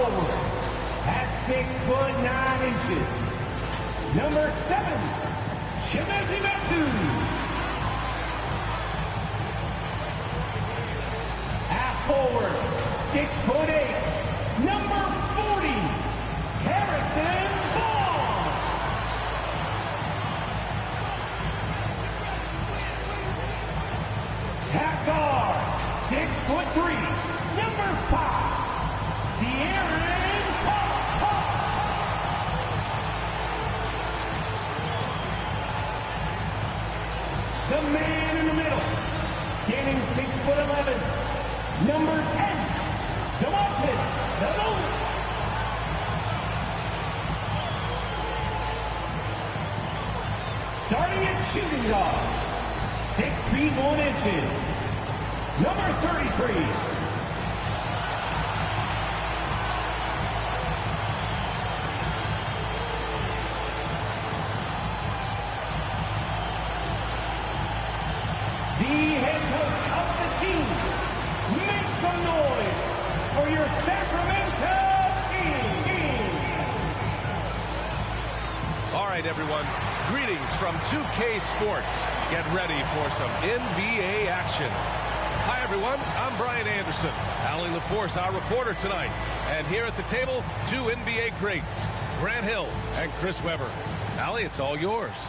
forward, at 6'9". Number 7, ChoC. Half forward, 6'8", number 40, Harrison Ball. Half guard, 6'3", number 5, De'Aaron Fox. The man in the middle, standing 6'11", number 10, Sabonis. Starting at shooting guard, 6 feet 1 inches, number 33. The head coach of the team, make some noise for your Sacramento Kings. All right, everyone. Greetings from 2K Sports. Get ready for some NBA action. Hi, everyone. I'm Brian Anderson. Allie LaForce, our reporter tonight. And here at the table, 2 NBA greats, Grant Hill and Chris Webber. Allie, it's all yours.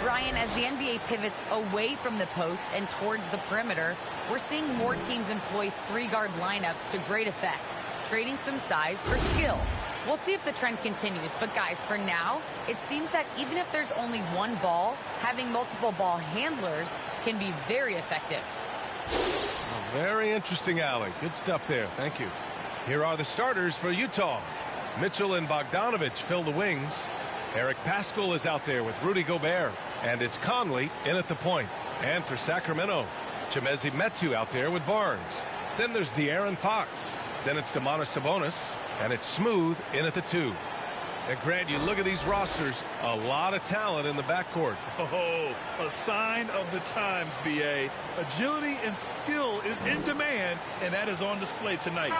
Brian, as the NBA pivots away from the post and towards the perimeter, we're seeing more teams employ 3-guard lineups to great effect, trading some size for skill. We'll see if the trend continues, but guys, for now, it seems that even if there's only one ball, having multiple ball handlers can be very effective. Very interesting, Allie. Good stuff there. Thank you. Here are the starters for Utah. Mitchell and Bogdanovich fill the wings. Eric Paschall is out there with Rudy Gobert. And it's Conley in at the point. And for Sacramento, Chimezie Metu out there with Barnes. Then there's De'Aaron Fox. Then it's Sabonis. And it's Smooth in at the 2. And Grant, you look at these rosters, a lot of talent in the backcourt. Oh, a sign of the times, B.A. Agility and skill is in demand, and that is on display tonight.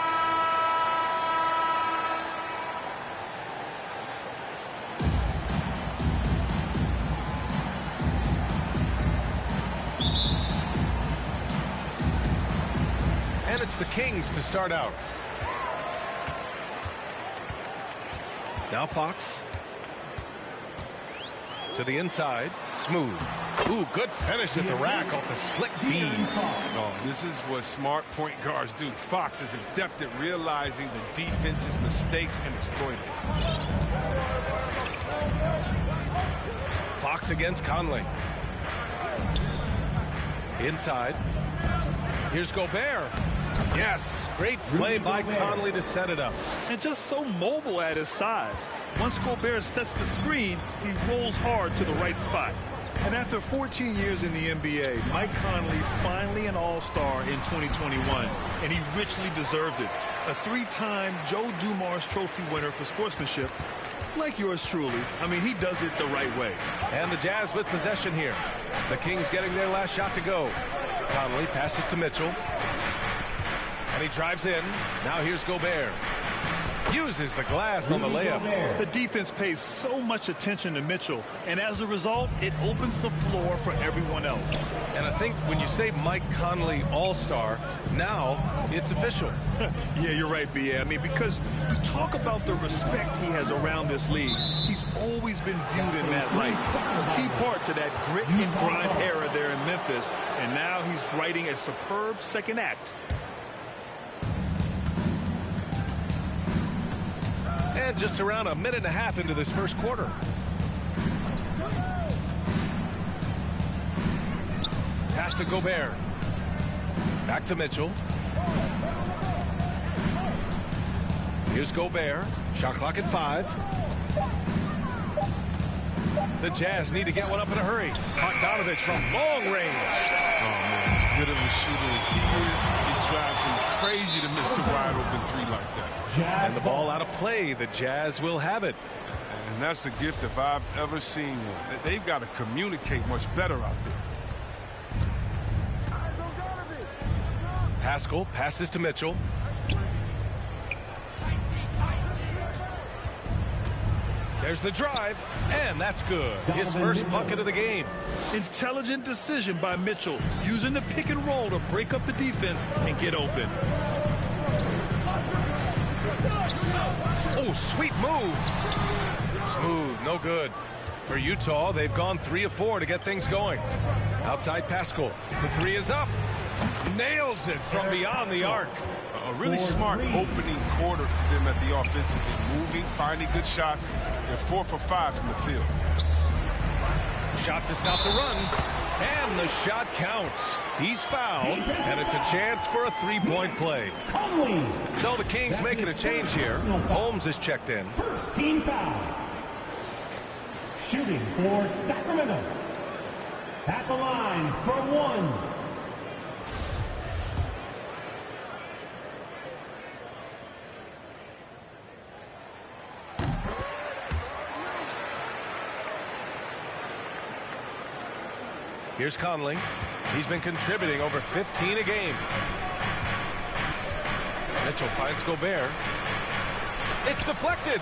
And it's the Kings to start out. Now Fox. To the inside. Smooth. Ooh, good finish at the rack off the slick feed. Oh, this is what smart point guards do. Fox is adept at realizing the defense's mistakes and exploiting it. Fox against Conley. Inside. Here's Gobert. Yes, great play by Conley to set it up. And just so mobile at his size. Once Gobert sets the screen, he rolls hard to the right spot. And after 14 years in the NBA, Mike Conley finally an all-star in 2021, and he richly deserved it. A 3-time Joe Dumars Trophy winner for sportsmanship, like yours truly. I mean, he does it the right way. And the Jazz with possession here. The Kings getting their last shot to go. Conley passes to Mitchell. And he drives in. Now here's Gobert. Uses the glass on the layup. The defense pays so much attention to Mitchell, and as a result, it opens the floor for everyone else. And I think when you say Mike Conley all-star, now it's official. Yeah, you're right, B.A. I mean, because you talk about the respect he has around this league. He's always been viewed in that light. A key part to that grit and grind era there in Memphis, and now he's writing a superb second act. And just around a minute and a half into this first quarter. Pass to Gobert. Back to Mitchell. Here's Gobert. Shot clock at 5. The Jazz need to get one up in a hurry. Bogdanovich from long range. Oh, man, as good of a shooter as he is, it drives him crazy to miss a wide open 3 like that. And the ball out of play. The Jazz will have it. And that's a gift if I've ever seen one. They've got to communicate much better out there. Paschall passes to Mitchell. There's the drive, and that's good. His first bucket of the game. Intelligent decision by Mitchell, using the pick and roll to break up the defense and get open. Oh, sweet move. Smooth, no good. For Utah, they've gone 3 of 4 to get things going. Outside Pascal. The 3 is up. Nails it from beyond the arc. A really smart opening quarter for them at the offensive end. Moving, finding good shots. They're 4 for 5 from the field. Shot to stop the run. And the shot counts. He's fouled, and it's a chance for a 3-point play. So the Kings making a change here. Holmes is checked in. First team foul. Shooting for Sacramento. At the line for 1. Here's Conley. He's been contributing over 15 a game. Mitchell finds Gobert. It's deflected.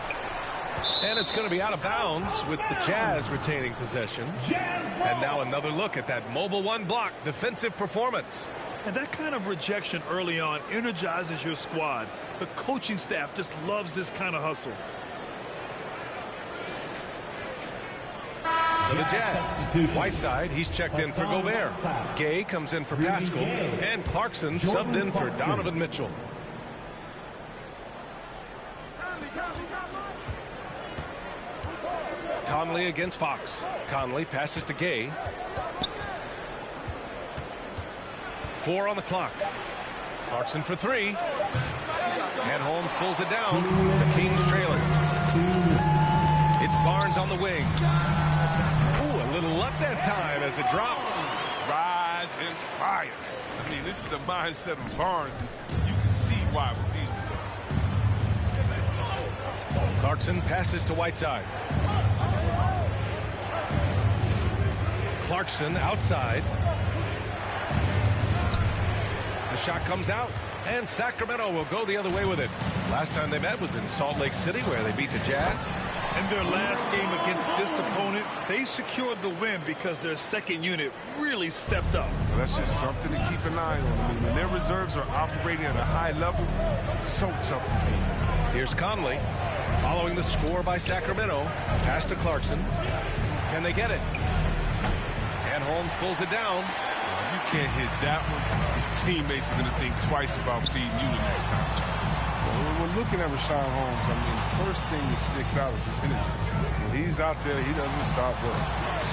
And it's going to be out of bounds with the Jazz retaining possession. And now another look at that mobile 1 block defensive performance. And that kind of rejection early on energizes your squad. The coaching staff just loves this kind of hustle. For the Jazz, Whiteside, he's checked in for Gobert. Gay comes in for Pascal. And Clarkson subbed in for Donovan Mitchell. Conley against Fox. Conley passes to Gay. 4 on the clock. Clarkson for 3. And Holmes pulls it down. The Kings trailing. It's Barnes on the wing. Little luck that time as it drops. Rise and fire. I mean, this is the mindset of Barnes. You can see why with these results. Clarkson passes to Whiteside. Clarkson outside. The shot comes out, and Sacramento will go the other way with it. Last time they met was in Salt Lake City, where they beat the Jazz. In their last game against this opponent, they secured the win because their second unit really stepped up. Well, that's just something to keep an eye on. I mean, when their reserves are operating at a high level, so tough to beat. Here's Conley following the score by Sacramento. Pass to Clarkson. Can they get it? And Holmes pulls it down. If you can't hit that one, his teammates are going to think twice about feeding you the next time. When we're looking at Rashawn Holmes, I mean, the first thing that sticks out is his energy. When he's out there, he doesn't stop working.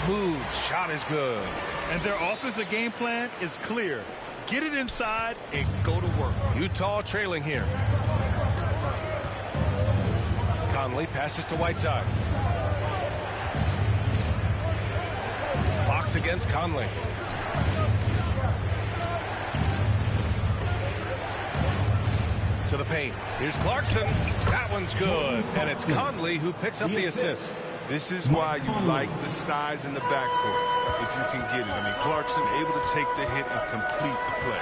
Smooth shot is good. And their offensive game plan is clear. Get it inside and go to work. Utah trailing here. Conley passes to Whiteside. Fox against Conley. To the paint. Here's Clarkson. That one's good. And it's Conley who picks up the assist. This is why you like the size in the backcourt, if you can get it. I mean, Clarkson able to take the hit and complete the play.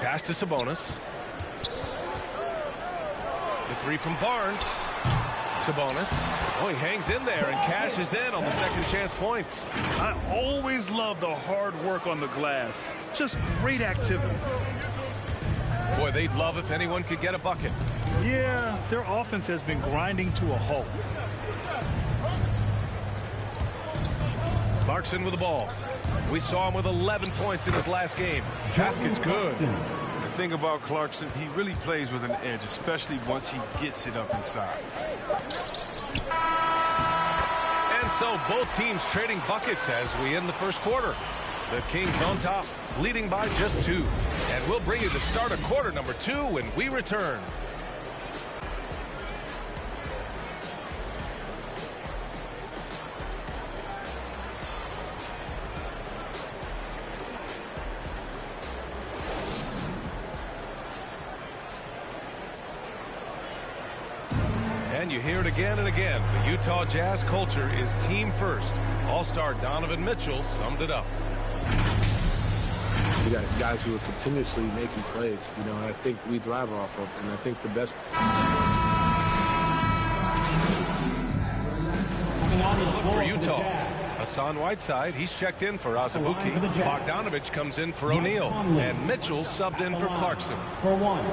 Pass to Sabonis. The 3 from Barnes. Sabonis. Oh, he hangs in there and cashes in on the second chance points. I always love the hard work on the glass. Just great activity. Boy, they'd love if anyone could get a bucket. Yeah, their offense has been grinding to a halt. Clarkson with the ball. We saw him with 11 points in his last game. Basket's good. The thing about Clarkson, he really plays with an edge, especially once he gets it up inside. And so both teams trading buckets as we end the first quarter. The Kings on top, leading by just 2. And we'll bring you the start of quarter number 2 when we return. And you hear it again and again. The Utah Jazz culture is team first. All-star Donovan Mitchell summed it up. We got guys who are continuously making plays, you know, and I think we thrive off of, and I think the best. Look for Utah. Hassan Whiteside, he's checked in for Azubuike. Bogdanovich comes in for O'Neal. And Mitchell subbed in for Clarkson. For 1.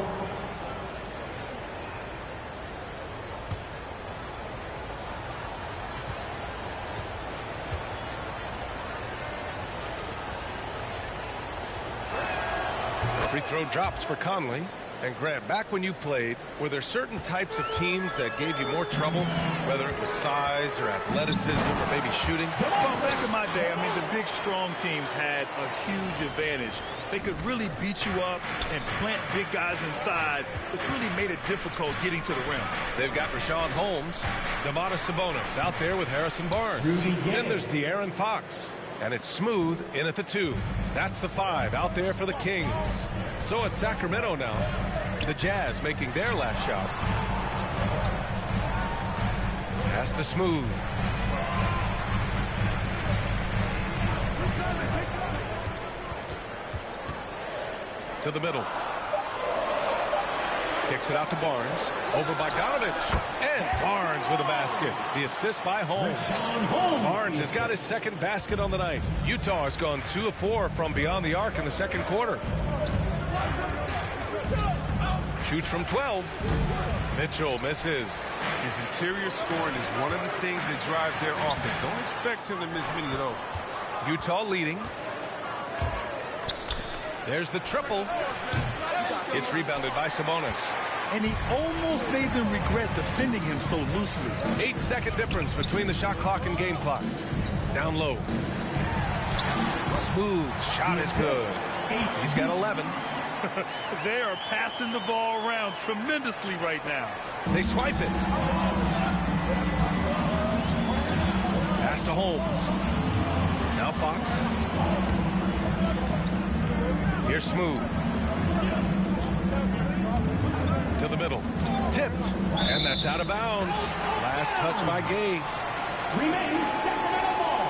Free throw drops for Conley. And Grant, back when you played, were there certain types of teams that gave you more trouble, whether it was size or athleticism or maybe shooting? Well, back in my day, I mean, the big, strong teams had a huge advantage. They could really beat you up and plant big guys inside, which really made it difficult getting to the rim. They've got Rashawn Holmes, Domantas Sabonis out there with Harrison Barnes. Then there's De'Aaron Fox. And it's Smooth in at the 2. That's the 5 out there for the Kings. So it's Sacramento now. The Jazz making their last shot. Pass to Smooth. To the middle. Kicks it out to Barnes. Over Bogdanovich. And Barnes with a basket. The assist by Holmes. Barnes has got his second basket on the night. Utah has gone 2 of 4 from beyond the arc in the second quarter. Shoots from 12. Mitchell misses. His interior scoring is one of the things that drives their offense. Don't expect him to miss many of those. Utah leading. There's the triple. It's rebounded by Sabonis. And he almost made them regret defending him so loosely. 8-second difference between the shot clock and game clock. Down low. Smooth shot is good. He's got 11. They are passing the ball around tremendously right now. They swipe it. Pass to Holmes. Now Fox. Here's Smooth. To the middle. Tipped. And that's out of bounds. Last touch by Gay. Remains Sacramento ball.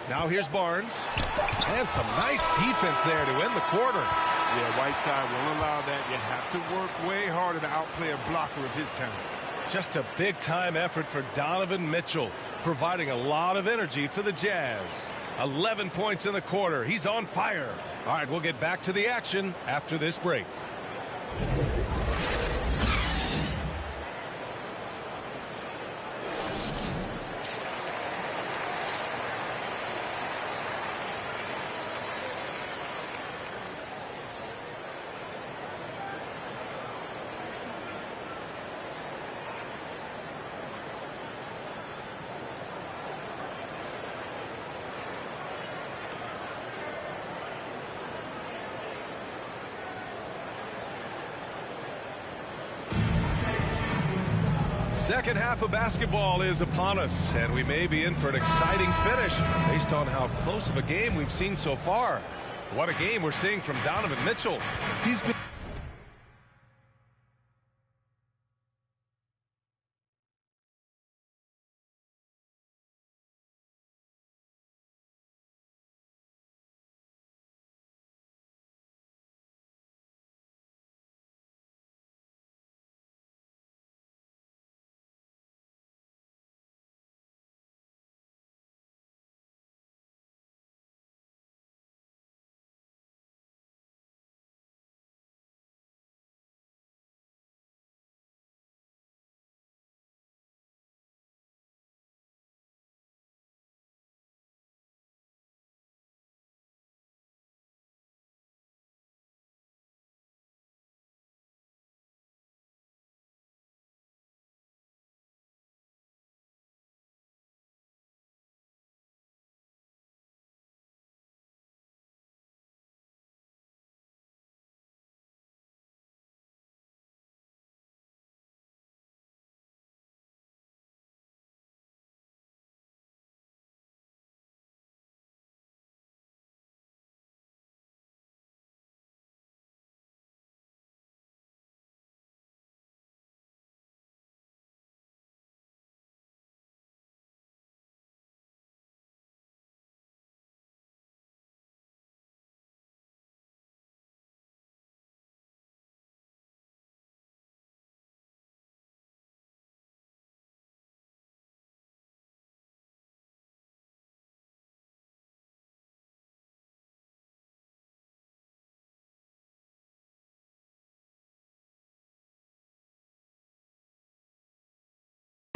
Now here's Barnes. And some nice defense there to end the quarter. Yeah, Whiteside won't allow that. You have to work way harder to outplay a blocker of his talent. Just a big-time effort for Donovan Mitchell, providing a lot of energy for the Jazz. 11 points in the quarter. He's on fire. All right, we'll get back to the action after this break. Second half of basketball is upon us, and we may be in for an exciting finish based on how close of a game we've seen so far. What a game we're seeing from Donovan Mitchell. He's been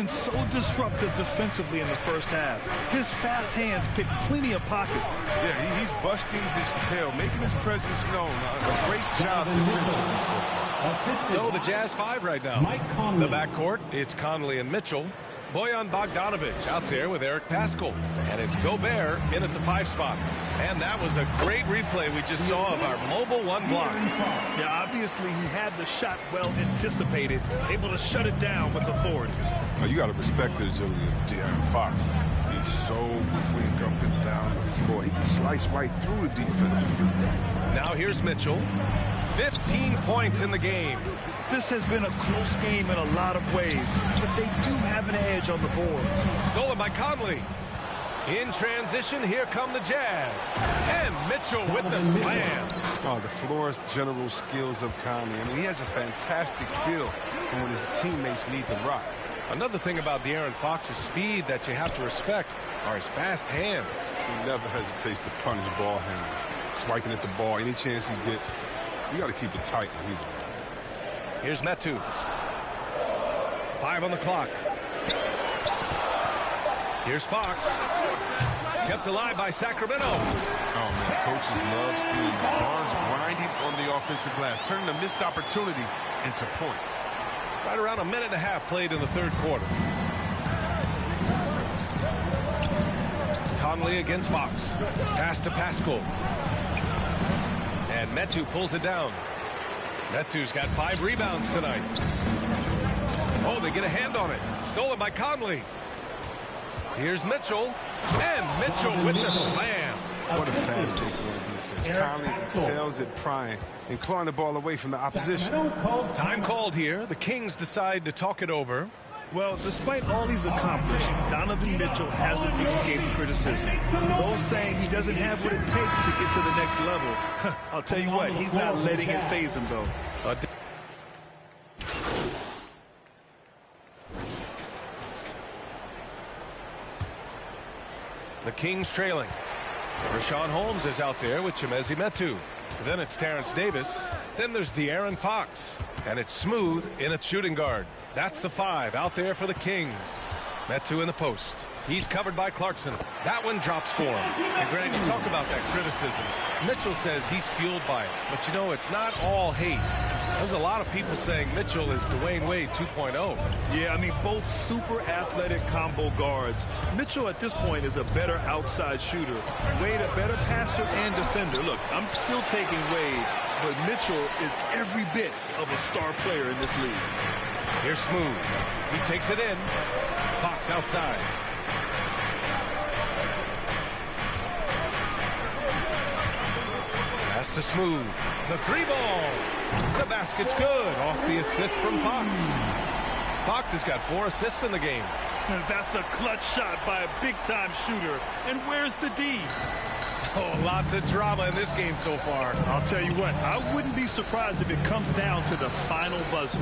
So disruptive defensively in the first half. His fast hands pick plenty of pockets. Yeah, he's busting his tail, making his presence known. A great job defensively so far. So the Jazz 5 right now. The backcourt, it's Conley and Mitchell. Bojan Bogdanovic out there with Eric Paschall. And it's Gobert in at the 5 spot. And that was a great replay we just saw of our mobile 1 block. Yeah, obviously he had the shot well anticipated, able to shut it down with authority. You got to respect the agility of De'Aaron Fox. He's so quick up and down the floor. He can slice right through the defense. Now here's Mitchell. 15 points in the game. This has been a close game in a lot of ways, but they do have an edge on the boards. Stolen by Conley. In transition, here come the Jazz. And Mitchell with the slam. Oh, the floor's general skills of Conley. I mean, he has a fantastic feel for when his teammates need to rock. Another thing about De'Aaron Fox's speed that you have to respect are his fast hands. He never hesitates to punish ball handlers. Swiping at the ball, any chance he gets, you got to keep it tight when he's around. Here's Metu. 5 on the clock. Here's Fox. Kept alive by Sacramento. Oh, man, coaches love seeing the Barnes grinding on the offensive glass, turning a missed opportunity into points. Right around a minute and a half played in the third quarter. Conley against Fox. Pass to Paschall. And Metu pulls it down. Metu's got 5 rebounds tonight. Oh, they get a hand on it. Stolen by Conley. Here's Mitchell. And Mitchell with the slam. What a fast take on defense. Conley excels at prying and clawing the ball away from the opposition. Time called here. The Kings decide to talk it over. Well, despite all he's accomplished, Donovan Mitchell hasn't escaped criticism. Those saying he doesn't have what it takes to get to the next level. I'll tell you what, he's not letting it faze him, though. The Kings trailing. Rashawn Holmes is out there with Chimezie Metu. Then it's Terrence Davis. Then there's De'Aaron Fox. And it's Smooth in at shooting guard. That's the 5 out there for the Kings. Metu in the post. He's covered by Clarkson. That one drops for him. And Grant, you talk about that criticism. Mitchell says he's fueled by it. But you know, it's not all hate. There's a lot of people saying Mitchell is Dwayne Wade 2.0. Yeah, I mean, both super athletic combo guards. Mitchell at this point is a better outside shooter. Wade a better passer and defender. Look, I'm still taking Wade, but Mitchell is every bit of a star player in this league. Here's Smooth. He takes it in. Fox outside. Pass to Smooth. The 3-ball. The basket's good. Off the assist from Fox. Fox has got 4 assists in the game. That's a clutch shot by a big-time shooter. And where's the D? Oh, lots of drama in this game so far. I'll tell you what, I wouldn't be surprised if it comes down to the final buzzer.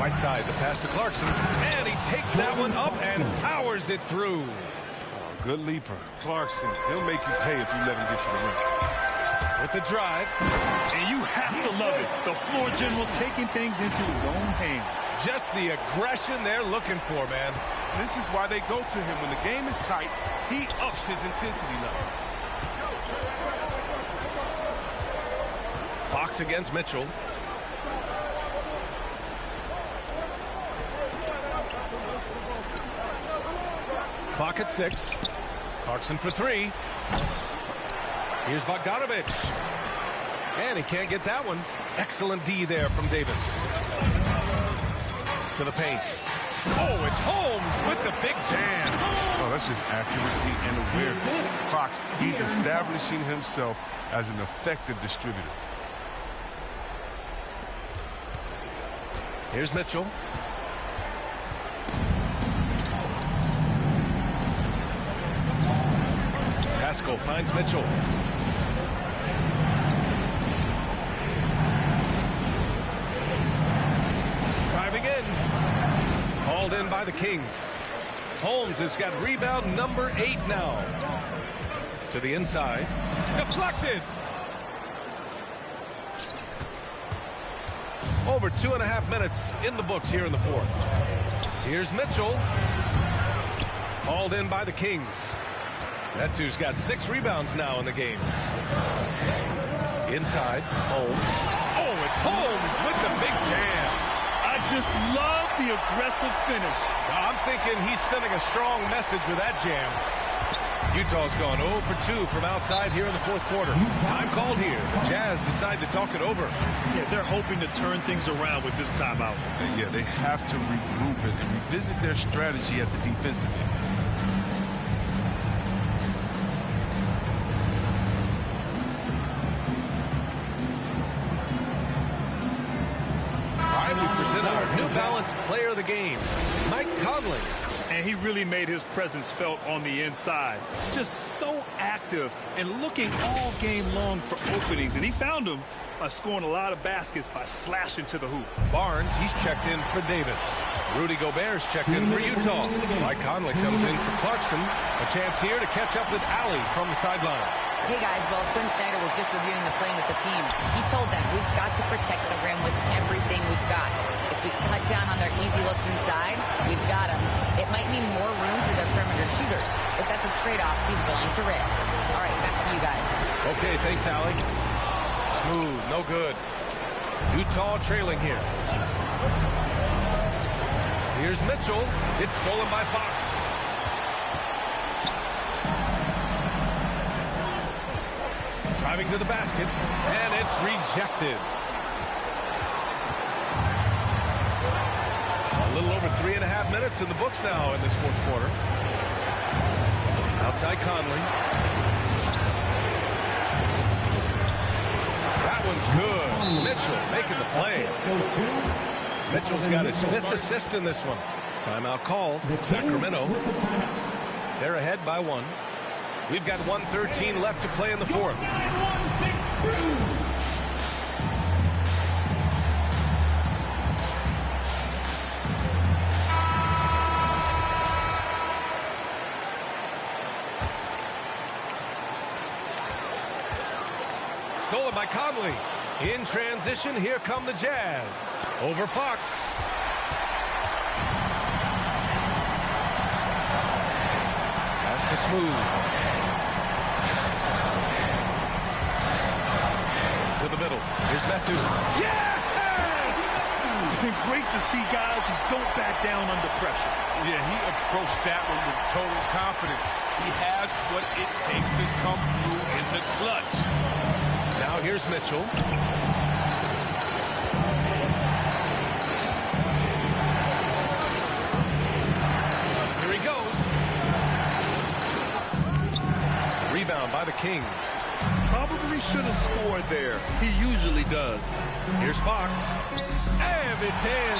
Whiteside, the pass to Clarkson. And he takes that one up and powers it through. Oh, good leaper. Clarkson, he'll make you pay if you let him get to the rim. With the drive. And you have to love it. The floor general taking things into his own hands. Just the aggression they're looking for, man. This is why they go to him. When the game is tight, he ups his intensity level. Fox against Mitchell. Clock at 6. Clarkson for 3. Here's Bogdanovic. And he can't get that one. Excellent D there from Davis. To the paint. Oh, it's Holmes with the big jam. Oh, that's just accuracy and awareness. Fox, he's establishing himself as an effective distributor. Here's Mitchell. Paschall finds Mitchell. Driving in. Hauled in by the Kings. Holmes has got rebound number 8 now. To the inside. Deflected. Over 2.5 minutes in the books here in the fourth. Here's Mitchell. Hauled in by the Kings. Metu's got 6 rebounds now in the game. Inside, Holmes. Oh, it's Holmes with the big jam. I just love the aggressive finish. I'm thinking he's sending a strong message with that jam. Utah's gone 0 for 2 from outside here in the fourth quarter. Time called here. The Jazz decide to talk it over. Yeah, they're hoping to turn things around with this timeout. Yeah, they have to regroup and revisit their strategy at the defensive end. All right, we present our New Balance player of the game, Mike Conley. And he really made his presence felt on the inside. Just so active and looking all game long for openings. And he found them by scoring a lot of baskets by slashing to the hoop. Barnes, he's checked in for Davis. Rudy Gobert's checked in for Utah. Mike Conley comes in for Clarkson. A chance here to catch up with Alley from the sideline. Hey guys, well, Quinn Snyder was just reviewing the play with the team. He told them we've got to protect the rim with everything we've got. If we cut down on their easy looks inside, we've got them. It might mean more room for their perimeter shooters, but that's a trade-off he's willing to risk. All right, back to you guys. Okay, thanks, Allie. Smooth, no good. Utah trailing here. Here's Mitchell. It's stolen by Fox. Driving to the basket, and it's rejected. A little over 3.5 minutes in the books now in this fourth quarter. Outside Conley. That one's good. Mitchell making the play. Mitchell's got his 5th assist in this one. Timeout call. Sacramento. They're ahead by 1. We've got 1:13 left to play in the fourth. Stolen by Conley. In transition, here come the Jazz. Over Fox. Pass to Smooth. To the middle. Here's Metu. Yes! It's been great to see guys who don't back down under pressure. Yeah, he approached that one with total confidence. He has what it takes to come through in the clutch. Now here's Mitchell. Here he goes. Rebound by the Kings. Probably should have scored there. He usually does. Here's Fox. And it's in.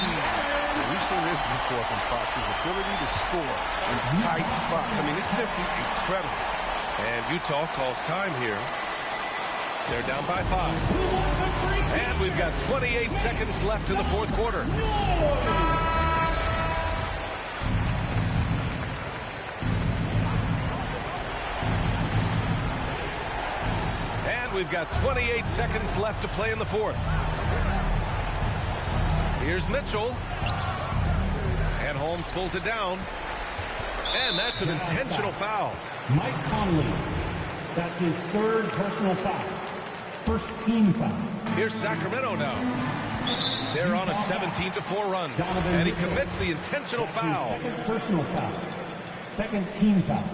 We've seen this before from Fox. His ability to score in tight spots. I mean, it's simply incredible. And Utah calls time here. They're down by 5. And we've got 28 seconds left in the fourth quarter. And we've got 28 seconds left to play in the fourth. Here's Mitchell. And Holmes pulls it down. And that's an intentional foul. Mike Conley. That's his 3rd personal foul. First team foul. Here's Sacramento now. They're on a 17-4 run. And he commits the intentional foul. His 2nd personal foul. 2nd team foul.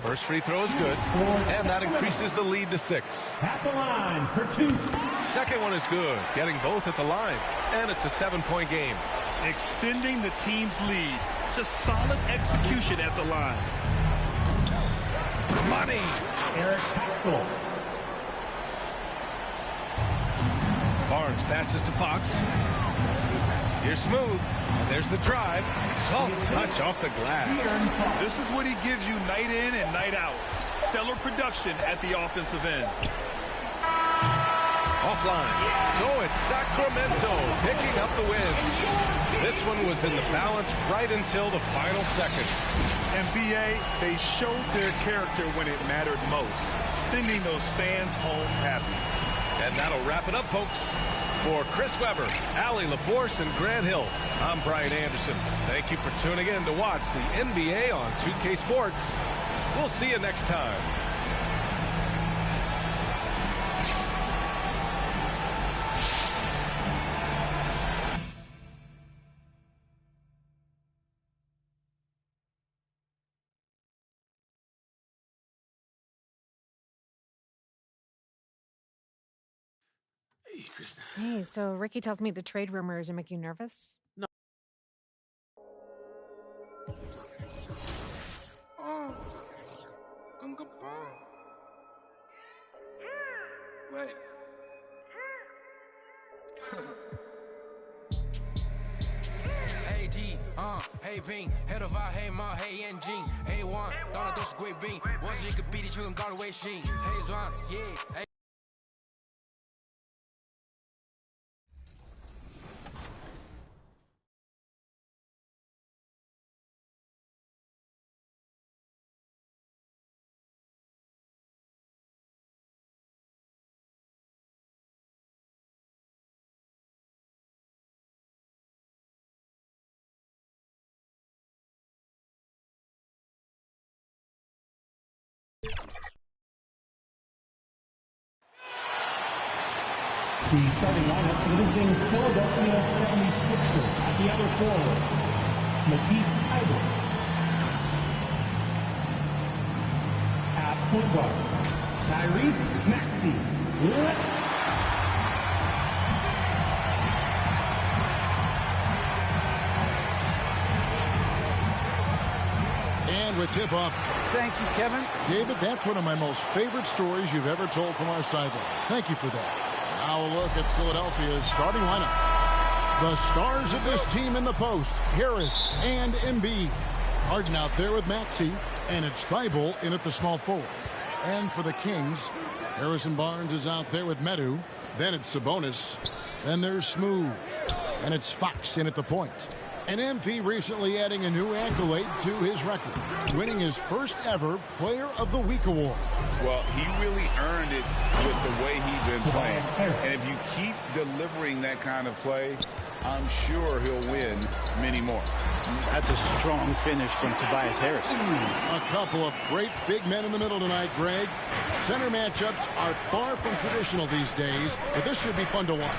First free throw is good. And that increases the lead to 6. At the line for 2. Second one is good. Getting both at the line. And it's a 7-point game. Extending the team's lead. Just solid execution at the line. Money. Eric Pascal. Barnes passes to Fox. Here's Smooth. And there's the drive. Soft touch off the glass. This is what he gives you night in and night out. Stellar production at the offensive end. Offline. So it's Sacramento picking up the win. This one was in the balance right until the final seconds. NBA, they showed their character when it mattered most, sending those fans home happy. And that'll wrap it up, folks. For Chris Webber, Allie LaForce, and Grant Hill, I'm Brian Anderson. Thank you for tuning in to watch the NBA on 2K Sports. We'll see you next time. Hey, so Ricky tells me the trade rumors are making you nervous? No. Oh, wait. Hey D, hey Bing, head of our, hey Ma, hey NG, hey One, don't know this great bean. Once you could beat it, you can guard away sheen. Hey Zwan, yeah, hey. The starting lineup for the visiting Philadelphia 76ers. At the other forward, Matisse Thybulle. At point guard, Tyrese Maxey. And with tip-off. Thank you, Kevin. David, that's one of my most favorite stories you've ever told from our sideline. Thank you for that. Now a look at Philadelphia's starting lineup. The stars of this team in the post, Harris and Embiid. Harden out there with Maxey, and it's Thybulle in at the small forward. And for the Kings, Harrison Barnes is out there with Medu. Then it's Sabonis. Then there's Smooth. And it's Fox in at the point. And MP recently adding a new accolade to his record, winning his first ever Player of the Week award. Well, he really earned it with the way he's been playing. And if you keep delivering that kind of play, I'm sure he'll win many more. That's a strong finish from Tobias Harris. A couple of great big men in the middle tonight, Greg. Center matchups are far from traditional these days, but this should be fun to watch.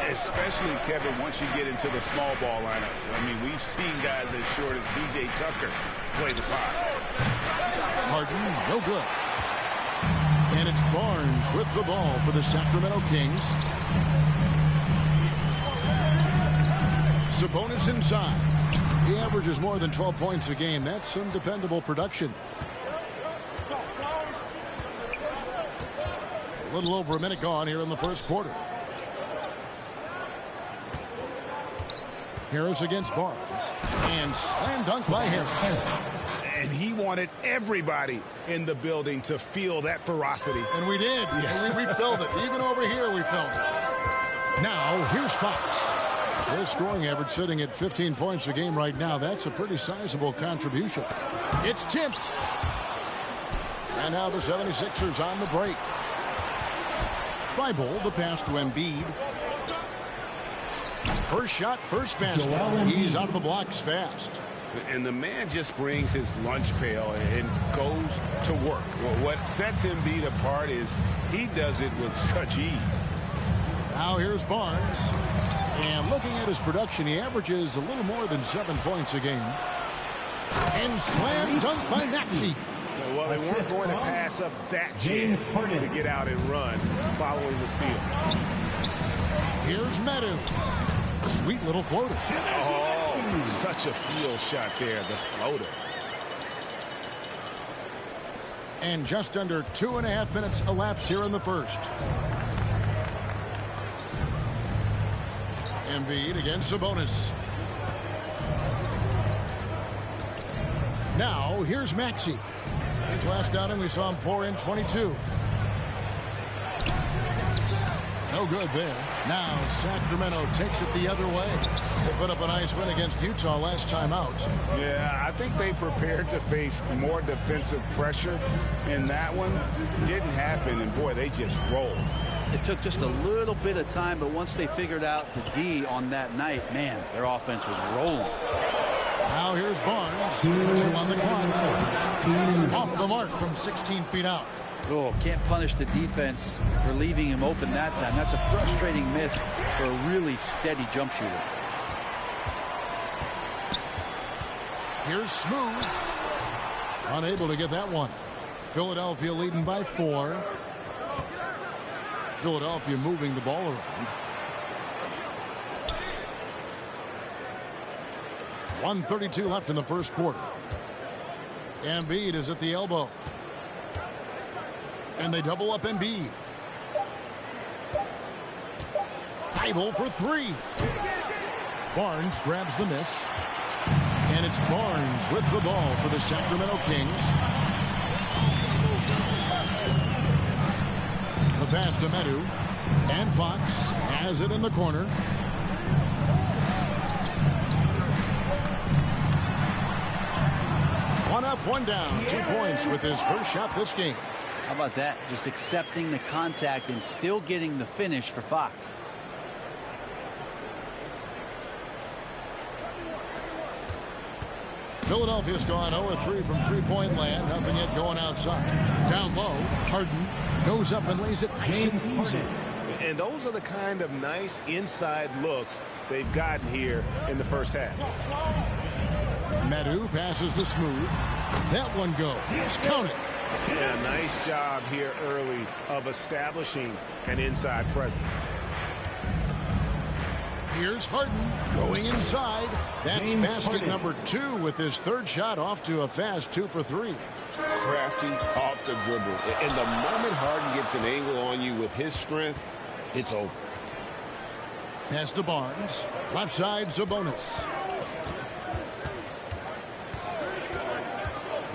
Especially, Kevin, once you get into the small ball lineups. I mean, we've seen guys as short as P.J. Tucker play the five. Harden, no good. And it's Barnes with the ball for the Sacramento Kings. Sabonis inside. He averages more than 12 points a game. That's some dependable production. A little over a minute gone here in the first quarter. Harris against Barnes. And slam dunk by Harris. And he wanted everybody in the building to feel that ferocity. And we did. Yeah. We felt it. Even over here we felt it. Now here's Fox. His scoring average sitting at 15 points a game right now. That's a pretty sizable contribution. It's tipped. And now the 76ers on the break. Thybulle, the pass to Embiid. First shot, first basket. He's out of the blocks fast. And the man just brings his lunch pail and goes to work. Well, what sets Embiid apart is he does it with such ease. Now here's Barnes. And looking at his production, he averages a little more than 7 points a game. And slam dunk by Maxey. Well, they weren't going to pass up that chance to get out and run following the steal. Here's Medu. Sweet little floater. Oh, such a field shot there, the floater. And just under 2.5 minutes elapsed here in the first. Embiid against Sabonis. Now here's Maxey. His last outing we saw him pour in 22. No good there. Now Sacramento takes it the other way. They put up a nice win against Utah last time out. Yeah, I think they prepared to face more defensive pressure, and that one didn't happen, and boy, they just rolled. It took just a little bit of time, but once they figured out the D on that night, man, their offense was rolling. Now here's Barnes. 2 on the clock. Off the mark from 16 feet out. Oh, can't punish the defense for leaving him open that time. That's a frustrating miss for a really steady jump shooter. Here's Smooth. Unable to get that one. Philadelphia leading by 4. Philadelphia moving the ball around. 1:32 left in the first quarter. Embiid is at the elbow. And they double up Embiid. Thibault for 3. Barnes grabs the miss. And it's Barnes with the ball for the Sacramento Kings. The pass to Medu. And Fox has it in the corner. One up, one down. 2 points with his first shot this game. How about that? Just accepting the contact and still getting the finish for Fox. Philadelphia's gone 0-3 from three-point land. Nothing yet going outside. Down low, Harden goes up and lays it nice and easy. And those are the kind of nice inside looks they've gotten here in the first half. Medu passes to Smooth. That one goes. Count it. Yeah, nice job here early of establishing an inside presence. Here's Harden going inside. That's basket number 2 with his third shot off to a fast 2 for 3. Crafty off the dribble. And the moment Harden gets an angle on you with his strength, it's over. Pass to Barnes. Left side, Sabonis.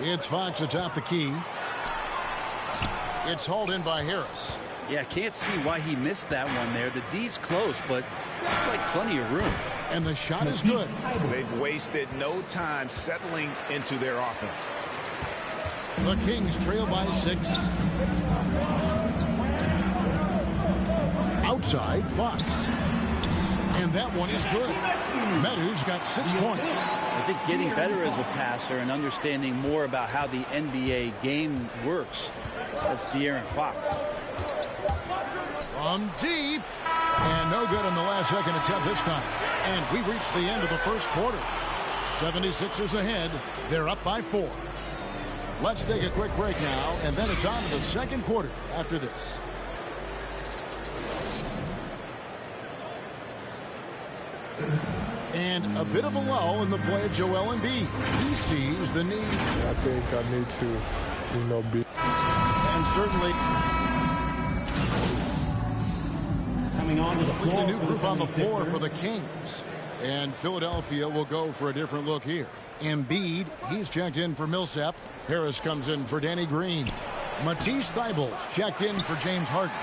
It's Fox atop the key. It's hauled in by Harris. Yeah, can't see why he missed that one there. The D's close, but like plenty of room. And the shot is good. They've wasted no time settling into their offense. The Kings trail by 6. Outside, Fox. And that one is good. Medu's got 6 points. I think getting better as a passer and understanding more about how the NBA game works. That's De'Aaron Fox. From deep. And no good on the last second attempt this time. And we reach the end of the first quarter. 76ers ahead. They're up by 4. Let's take a quick break now, and then it's on to the second quarter after this. And a bit of a lull in the play of Joel Embiid. He sees the need. I think I need to, be. And certainly coming on to the floor. The new group on the floor for the Kings. And Philadelphia will go for a different look here. Embiid, he's checked in for Millsap. Harris comes in for Danny Green. Matisse Thybulle's checked in for James Harden.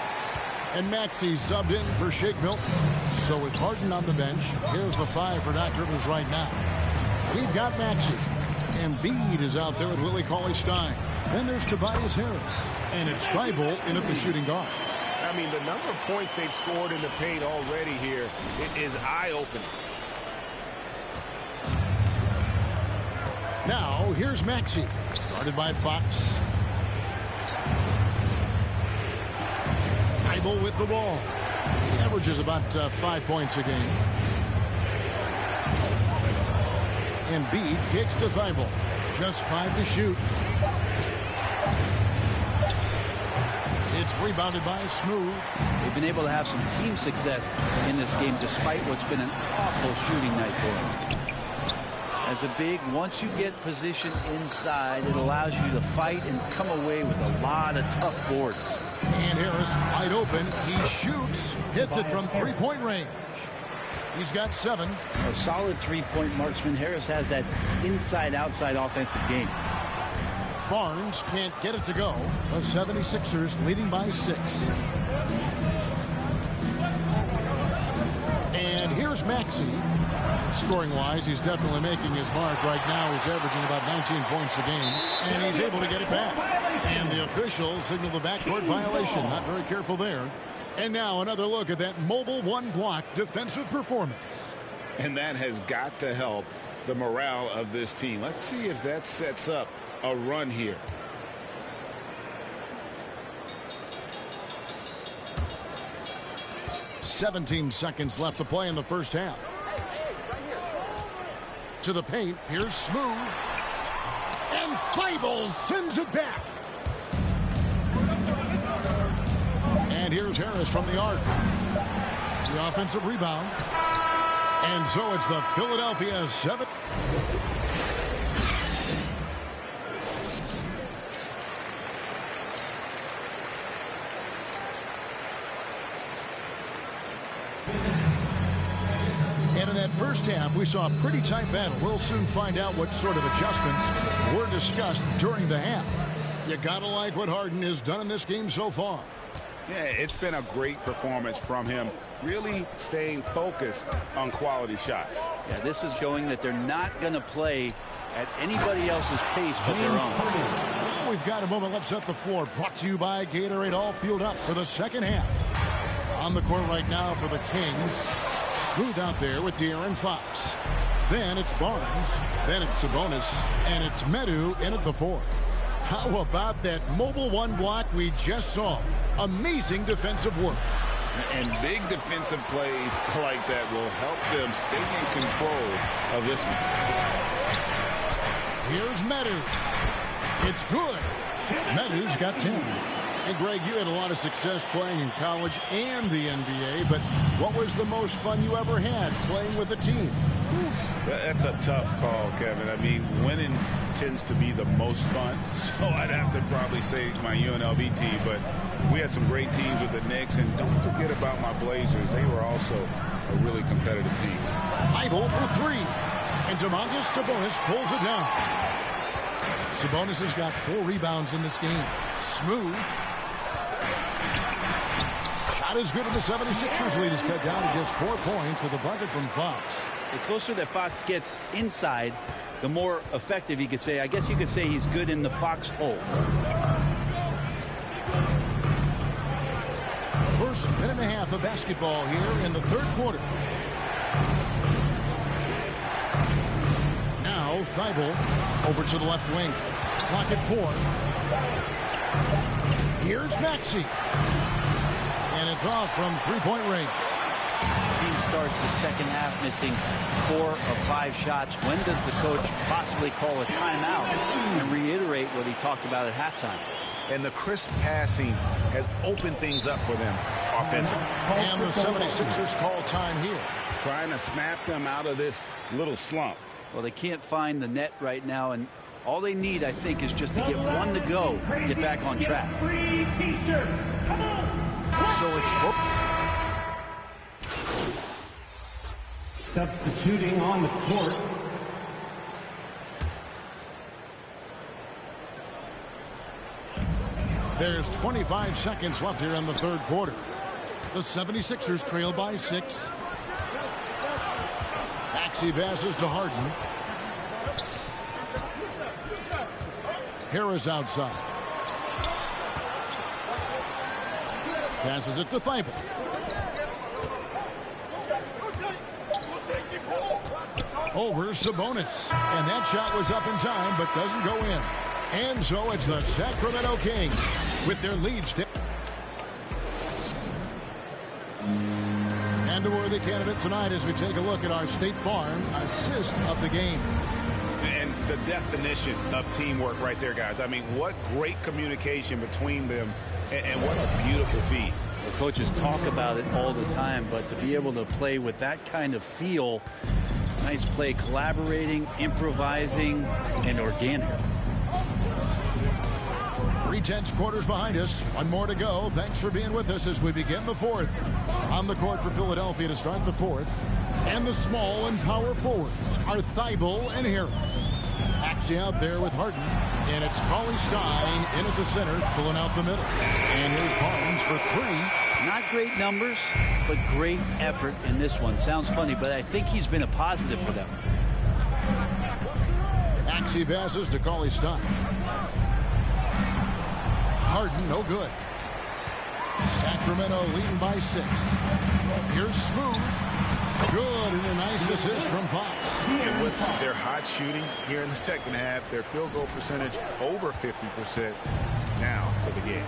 And Maxey subbed in for Shake Milton. So with Harden on the bench, here's the 5 for Doc Rivers right now. We've got Maxey. Embiid is out there with Willie Cauley-Stein. Then there's Tobias Harris. And it's Thibault in at the shooting guard. I mean, the number of points they've scored in the paint already here is eye-opening. Now, here's Maxey. Guarded by Fox. Thibault with the ball. He averages about 5 points a game. Embiid kicks to Thibault. Just 5 to shoot. It's rebounded by Smooth. They've been able to have some team success in this game despite what's been an awful shooting night for them. As a big, once you get position inside, it allows you to fight and come away with a lot of tough boards. And Harris wide open. He shoots. Hits it from three-point range. He's got 7. A solid three-point marksman. Harris has that inside-outside offensive game. Barnes can't get it to go. The 76ers leading by 6. And here's Maxey. Scoring-wise, he's definitely making his mark right now. He's averaging about 19 points a game, and he's able to get it back. And the officials signal the backcourt violation. Not very careful there. And now another look at that mobile one-block defensive performance. And that has got to help the morale of this team. Let's see if that sets up a run here. "17 seconds left to play in the first half. To the paint. Here's Smooth. And Thibault sends it back. And here's Harris from the arc. The offensive rebound. And so it's the Philadelphia 7. And in that first half, we saw a pretty tight battle. We'll soon find out what sort of adjustments were discussed during the half. You gotta like what Harden has done in this game so far. Yeah, it's been a great performance from him, really staying focused on quality shots. Yeah, this is showing that they're not going to play at anybody else's pace but their own. Well, we've got a moment. Let's set the floor. Brought to you by Gatorade, all fueled up for the second half. On the court right now for the Kings. Smooth out there with De'Aaron Fox. Then it's Barnes. Then it's Sabonis. And it's Medu in at the 4. How about that mobile one block we just saw? Amazing defensive work. And big defensive plays like that will help them stay in control of this one. Here's Medu. It's good. Medu's got 10. And Greg, you had a lot of success playing in college and the NBA, but what was the most fun you ever had playing with a team? That's a tough call, Kevin. I mean, winning tends to be the most fun, so I'd have to probably say my UNLV team, but we had some great teams with the Knicks, and don't forget about my Blazers. They were also a really competitive team. Thibault for 3, and Domantas Sabonis pulls it down. Sabonis has got 4 rebounds in this game. Smooth. Shot is good, and the 76ers lead is cut down. He gets 4 points with a bucket from Fox. The closer that Fox gets inside, the more effective he could say. I guess you could say he's good in the Fox hole. First minute and a half of basketball here in the third quarter. Now Thibault over to the left wing. Clock at 4. Here's Maxey. And it's off from three-point range. Team starts the second half missing 4 of 5 shots. When does the coach possibly call a timeout and reiterate what he talked about at halftime? And the crisp passing has opened things up for them offensively. And the 76ers call time here. Trying to snap them out of this little slump. Well, they can't find the net right now, and all they need, I think, is just to get one to go, get back on track. Free t-shirt. Come on. So it's substituting on the court. There's 25 seconds left here in the third quarter. The 76ers trail by 6. Maxey passes to Harden. Harris outside. Passes it to Thibault. Over Sabonis. And that shot was up in time, but doesn't go in. And so it's the Sacramento Kings with their lead. And a worthy candidate tonight as we take a look at our State Farm assist of the game. And the definition of teamwork right there, guys. I mean, what great communication between them, and what a beautiful feed. The coaches talk about it all the time, but to be able to play with that kind of feel, nice play, collaborating, improvising, and organic. 3/10 quarters behind us. One more to go. Thanks for being with us as we begin the fourth. On the court for Philadelphia to start the fourth. And the small and power forwards are Thibault and Harris. Maxey out there with Harden. And it's Cauley-Stein in at the center, filling out the middle. And here's Barnes for 3. Not great numbers, but great effort in this one. Sounds funny, but I think he's been a positive for them. Maxey passes to Cauley-Stein. Harden, no good. Sacramento leading by 6. Here's Smooth. Good, and a nice assist from Fox. And with their hot shooting here in the second half, their field goal percentage over 50% now for the game.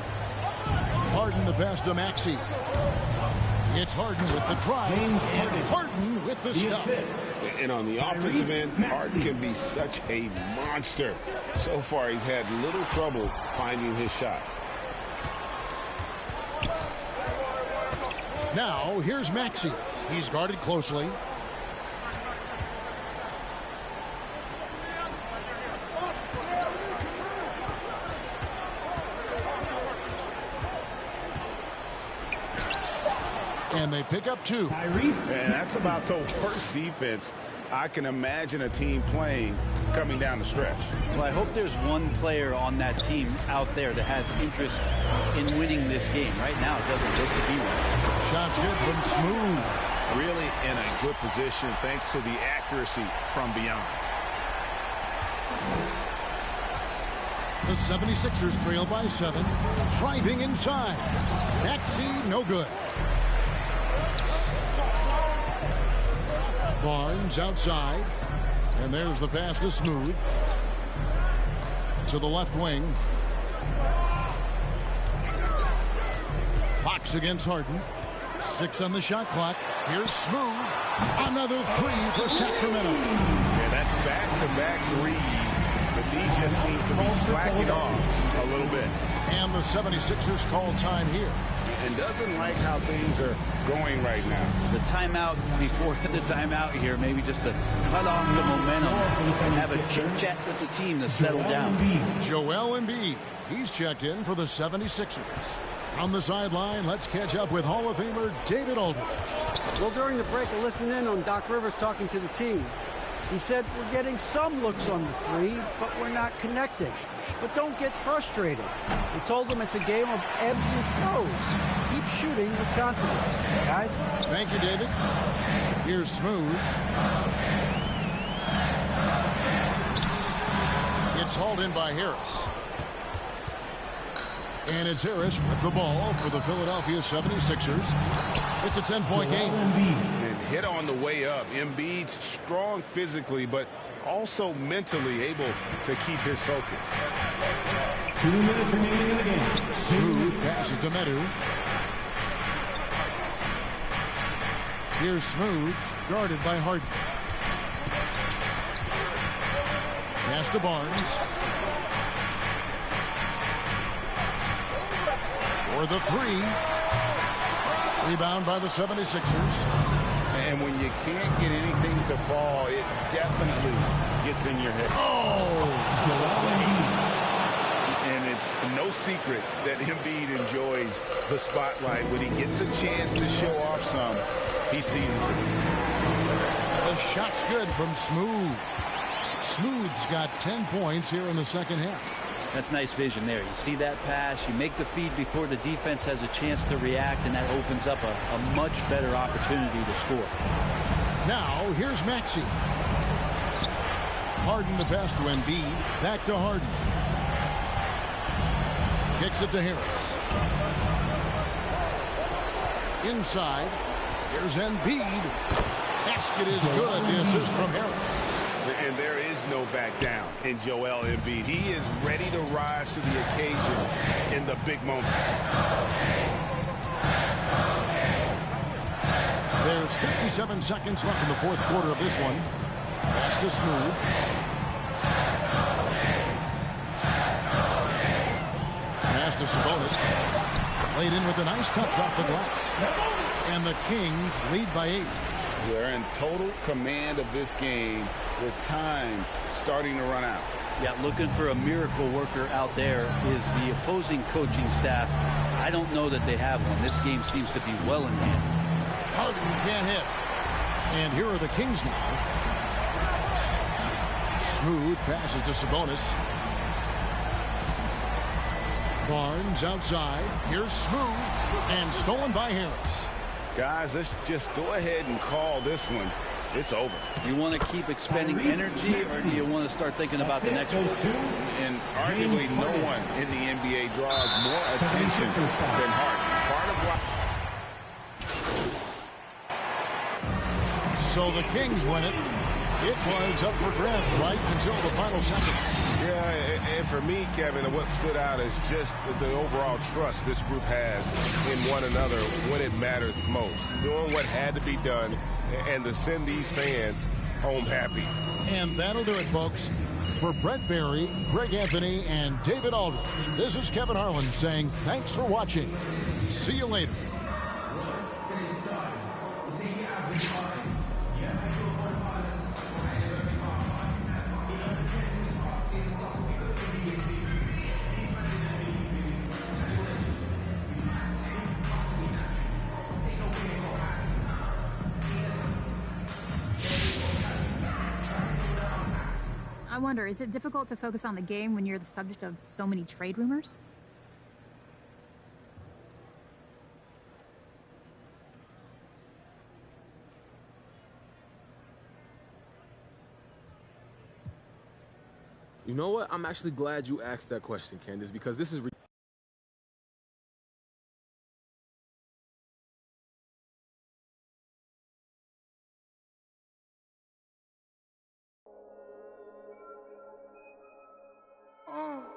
Harden the pass to Maxey. It's Harden with the drive. And Harden with the stuff. And on the offensive end, Harden can be such a monster. So far, he's had little trouble finding his shots. Now, here's Maxey. He's guarded closely. And they pick up 2. And that's about the worst defense I can imagine a team playing coming down the stretch. Well, I hope there's one player on that team out there that has interest in winning this game. Right now, it doesn't look to be one. Shots good from Smooth. Really in a good position thanks to the accuracy from beyond. The 76ers trail by 7. Driving inside. Maxey, no good. Barnes outside. And there's the pass to Smooth. To the left wing. Fox against Harden. 6 on the shot clock. Here's Smooth. Another 3 for Sacramento. Yeah, that's back-to-back threes. The D just seems to be slacking off a little bit. And the 76ers call time here. And doesn't like how things are going right now. The timeout before the timeout here, maybe just to cut off the momentum and have a chit-chat with the team to settle down. Joel Embiid. He's checked in for the 76ers. On the sideline, let's catch up with Hall of Famer David Aldridge. Well, during the break, I listened in on Doc Rivers talking to the team. He said, we're getting some looks on the 3, but we're not connecting. But don't get frustrated. We told them it's a game of ebbs and flows. Keep shooting with confidence, guys. Thank you, David. Here's Smooth. It's hauled in by Harris. And it's Harris with the ball for the Philadelphia 76ers. It's a 10-point game. And hit on the way up. Embiid's strong physically, but also mentally able to keep his focus. 2 minutes remaining in the game. Smooth passes to Medu. Here's Smooth, guarded by Harden. Pass to Barnes. For the 3. Rebound by the 76ers. And when you can't get anything to fall, it definitely gets in your head. Oh! And it's no secret that Embiid enjoys the spotlight. When he gets a chance to show off some, he seizes it. The shot's good from Smooth. Smooth's got 10 points here in the second half. That's nice vision there. You see that pass, you make the feed before the defense has a chance to react, and that opens up a much better opportunity to score. Now, here's Maxey. Harden the pass to Embiid. Back to Harden. Kicks it to Harris. Inside. Here's Embiid. Basket is good. The assist from Harris. And there is no back down in Joel Embiid. He is ready to rise to the occasion in the big moments. There's 57 seconds left in the fourth quarter of this one. Pass to Smooth. Pass to Sabonis. Laid in with a nice touch off the glass. And the Kings lead by 8. They're in total command of this game with time starting to run out. Yeah, looking for a miracle worker out there is the opposing coaching staff. I don't know that they have one. This game seems to be well in hand. Harden can't hit. And here are the Kings now. Smooth passes to Sabonis. Barnes outside. Here's Smooth. And stolen by Harris. Guys, let's just go ahead and call this one. It's over. Do you want to keep expending energy, or do you want to start thinking about the next one? And arguably no one in the NBA draws more attention than Harden. So the Kings win it. It was up for grabs right until the final seconds. Yeah, and for me, Kevin, what stood out is just the overall trust this group has in one another when it matters most. Doing what had to be done and to send these fans home happy. And that'll do it, folks. For Brett Barry, Greg Anthony, and David Aldridge, this is Kevin Harlan saying thanks for watching. See you later. I wonder, is it difficult to focus on the game when you're the subject of so many trade rumors? You know what? I'm actually glad you asked that question, Candace, because this is Oh.